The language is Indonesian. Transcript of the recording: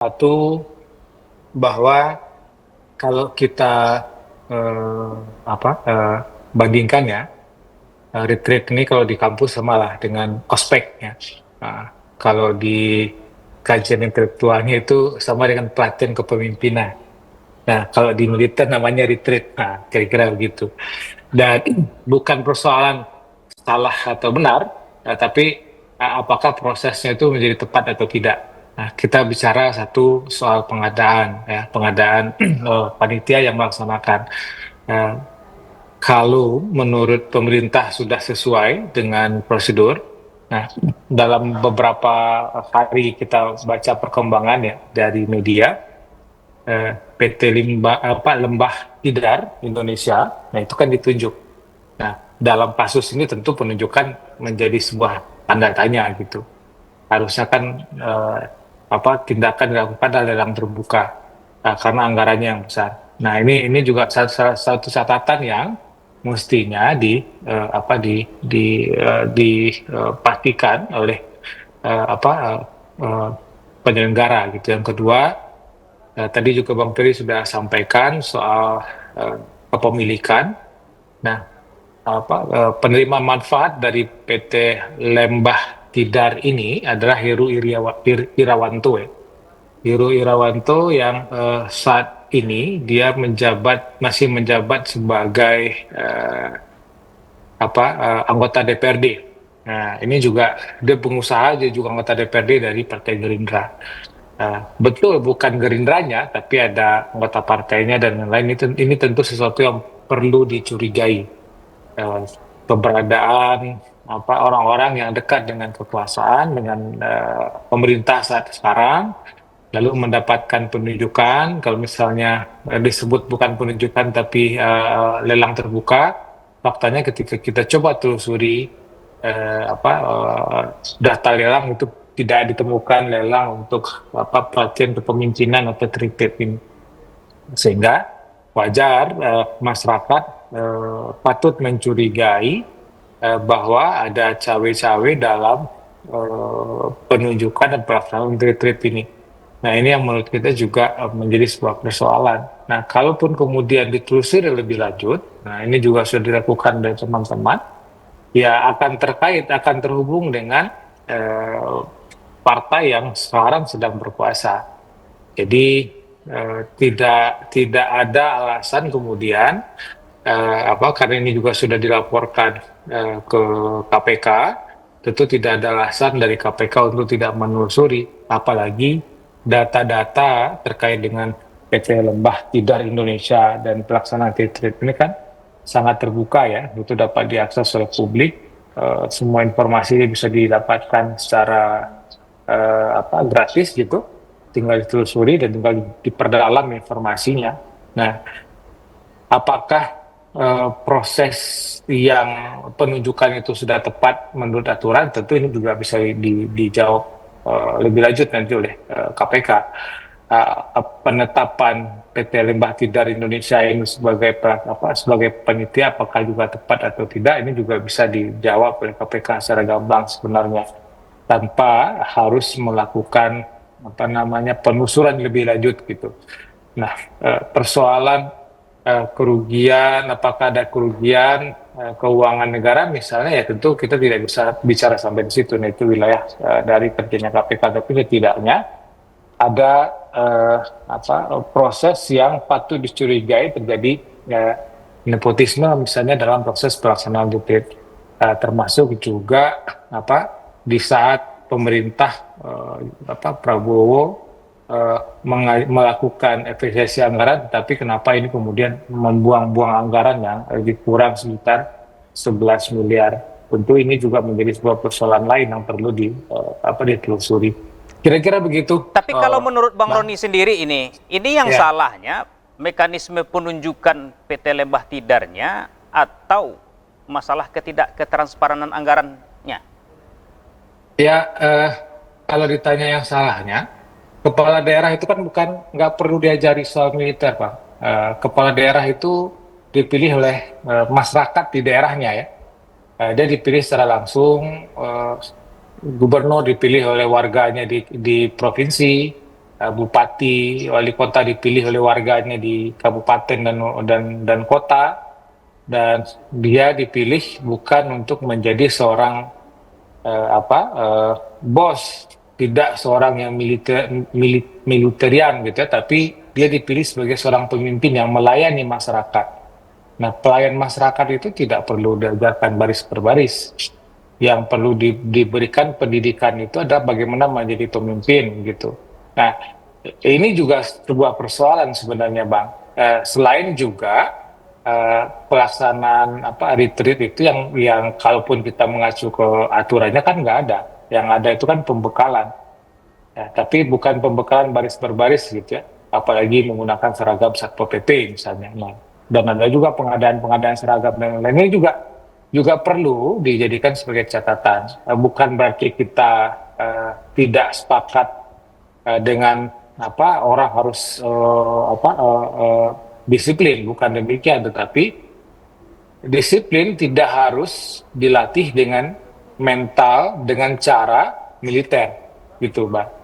Satu, bahwa kalau kita eh, apa bandingkan ya, retreat ini kalau di kampus samalah dengan ospek ya. Nah, kalau di kajian intelektualnya itu sama dengan pelatihan kepemimpinan. Nah, kalau di militer namanya retreat. Nah, kira-kira begitu. Dan bukan persoalan salah atau benar, tapi apakah prosesnya itu menjadi tepat atau tidak. Nah, kita bicara satu soal pengadaan, ya, pengadaan panitia yang melaksanakan. Nah, kalau menurut pemerintah sudah sesuai dengan prosedur, nah dalam beberapa hari kita baca perkembangan ya dari media, PT Lembah Tidar Indonesia, nah itu kan ditunjuk. Nah, dalam kasus ini tentu penunjukan menjadi sebuah tanda tanya gitu. Harusnya kan tindakan dilakukan adalah lelang terbuka, karena anggarannya yang besar. Nah, ini juga salah satu catatan yang mestinya dipastikan oleh eh, apa eh, eh, penyelenggara gitu. Yang kedua, tadi juga Bang Ferry sudah sampaikan soal eh, kepemilikan. Nah, penerima manfaat dari PT Lembah Tidar ini adalah Irawanto ya. Heru Irawanto yang saat ini dia masih menjabat sebagai eh, anggota DPRD. Nah, ini juga dia pengusaha, dia juga anggota DPRD dari Partai Gerindra. Betul bukan Gerindranya, tapi ada anggota partainya dan lain-lain. Ini tentu sesuatu yang perlu dicurigai. eh, Keberadaan orang-orang yang dekat dengan kekuasaan, dengan pemerintah saat sekarang, lalu mendapatkan penunjukan. Kalau misalnya disebut bukan penunjukan tapi lelang terbuka, faktanya ketika kita coba telusuri data lelang itu tidak ditemukan lelang untuk pelatihan kepemimpinan atau triplet ini, sehingga wajar masyarakat patut mencurigai bahwa ada cawe-cawe dalam penunjukan dan pelaksanaan retreat ini. Nah, ini yang menurut kita juga menjadi sebuah persoalan. Nah, kalaupun kemudian ditelusuri lebih lanjut, nah ini juga sudah dilakukan oleh teman-teman, ya akan terhubung dengan eh, partai yang sekarang sedang berkuasa. Jadi tidak ada alasan kemudian karena ini juga sudah dilaporkan ke KPK, tentu tidak ada alasan dari KPK untuk tidak menelusuri, apalagi data-data terkait dengan PT Lembah Tidar Indonesia dan pelaksanaan retreat ini kan sangat terbuka ya, itu dapat diakses oleh publik. Semua informasi bisa didapatkan secara gratis gitu, tinggal ditelusuri dan tinggal diperdalam informasinya. Nah, apakah proses yang penunjukan itu sudah tepat menurut aturan? Tentu ini juga bisa dijawab lebih lanjut nanti oleh KPK. Penetapan PT Lembah Tidar Indonesia ini sebagai panitia apakah juga tepat atau tidak, ini juga bisa dijawab oleh KPK secara gamblang sebenarnya, tanpa harus melakukan penelusuran lebih lanjut gitu. Nah, persoalan kerugian, apakah ada kerugian keuangan negara misalnya, ya tentu kita tidak bisa bicara sampai di situ. Nah, itu wilayah dari kerjanya KPK, tapi setidaknya ada proses yang patut dicurigai terjadi nepotisme misalnya dalam proses pelaksanaan DPR, termasuk juga di saat pemerintah Prabowo melakukan efisiensi anggaran, tapi kenapa ini kemudian membuang-buang anggaran yang lebih kurang sekitar 11 miliar. Tentu ini juga menjadi sebuah persoalan lain yang perlu ditelusuri. Kira-kira begitu. Tapi kalau menurut Bang Bang. Roni sendiri ini yang Ya, salahnya mekanisme penunjukan PT Lembah Tidarnya atau masalah ketidaktransparan anggarannya? ya kalau ditanya yang salahnya, kepala daerah itu kan nggak perlu diajari soal militer, Pak. Kepala daerah itu dipilih oleh masyarakat di daerahnya ya. Dia dipilih secara langsung, gubernur dipilih oleh warganya di provinsi, bupati, wali kota dipilih oleh warganya di kabupaten dan kota, dan dia dipilih bukan untuk menjadi seorang bos, tidak seorang yang militeриan gitu ya, tapi dia dipilih sebagai seorang pemimpin yang melayani masyarakat. Nah, pelayan masyarakat itu tidak perlu diajarkan baris per baris. Yang perlu diberikan pendidikan itu adalah bagaimana menjadi pemimpin gitu. Nah, ini juga sebuah persoalan sebenarnya, Bang. Selain juga pelaksanaan retreat itu yang kalaupun kita mengacu ke aturannya kan nggak ada. Yang ada itu kan pembekalan. Ya, tapi bukan pembekalan baris per baris gitu ya. Apalagi menggunakan seragam Satpol PP misalnya. Nah, dan ada juga pengadaan seragam dan lain-lainnya juga perlu dijadikan sebagai catatan. Bukan berarti kita tidak sepakat dengan orang harus disiplin, bukan demikian, tetapi disiplin tidak harus dilatih dengan mental dengan cara militer gitu, Mbak.